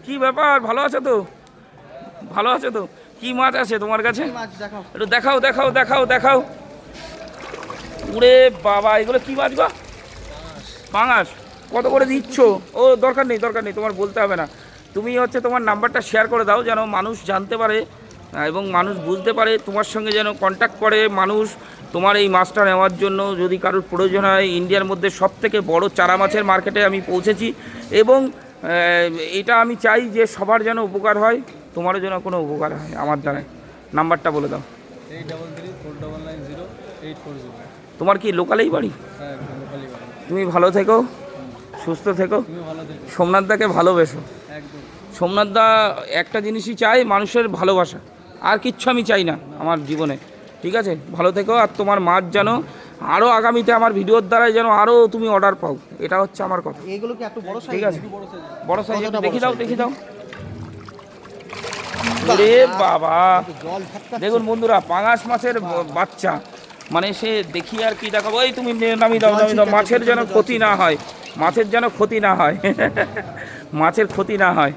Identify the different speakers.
Speaker 1: কি ব্যাপার, ভালো আছো তো? ভালো আছো তো? কি মাছ আছে তোমার কাছে? একটু দেখাও দেখাও দেখাও দেখাও। উড়ে বাবা, এগুলো কি মাছ গো? পাঙাশ। কত করে দিচ্ছ? ও দরকার নেই দরকার নেই, তোমার বলতে হবে না। তুমি হচ্ছে তোমার নাম্বারটা শেয়ার করে দাও, যেন মানুষ জানতে পারে এবং মানুষ বুঝতে পারে, তোমার সঙ্গে যেন কন্ট্যাক্ট করে মানুষ তোমার এই মাছটা নেওয়ার জন্য। যদি কারোর প্রয়োজন হয়, ইন্ডিয়ার মধ্যে সবথেকে বড় চারা মাছের মার্কেটে আমি পৌঁছেছি এবং এটা আমি চাই যে সবার যেন উপকার হয়, তোমারও যেন কোনো উপকার হয় আমার দ্বারায়। নাম্বারটা বলে দাও।
Speaker 2: 83390840।
Speaker 1: তোমার কি লোকালেই বাড়ি?
Speaker 2: হ্যাঁ, একদম লোকালি বাড়ি।
Speaker 1: তুমি ভালো থেকো, সুস্থ থেকো,
Speaker 2: তুমিও ভালো থেকো।
Speaker 1: সোমনাথদাকে ভালোবেসো।
Speaker 2: একদম।
Speaker 1: সোমনাথদা একটা জিনিসই চাই, মানুষের ভালোবাসা, আর কিচ্ছু আমি চাই না আমার জীবনে। ঠিক আছে, ভালো থেকো। আর তোমার মাছ যেন আরও আগামীতে আমার ভিডিওর দ্বারাই যেন আরও তুমি অর্ডার পাও, এটা হচ্ছে আমার কথা।
Speaker 3: এগুলো কি একটু বড় সাইজ?
Speaker 1: ঠিক আছে,
Speaker 2: বড় সাইজ।
Speaker 1: বড় সাইজ
Speaker 3: কতটা
Speaker 1: দেখি
Speaker 3: বড়
Speaker 1: দাও
Speaker 3: size?
Speaker 1: দেখি দাও। রে বাবা,
Speaker 3: জল ঝাপটাচ্ছে।
Speaker 1: দেখুন বন্ধুরা, পাঙাশ মাছের বাচ্চা, মানে সে দেখি আর কি দেখাবো। এই তুমি নামিয়ে দাও নামিয়ে দাও, মাছের যেন ক্ষতি না হয়, মাছের যেন ক্ষতি না হয় মাছের ক্ষতি না হয়।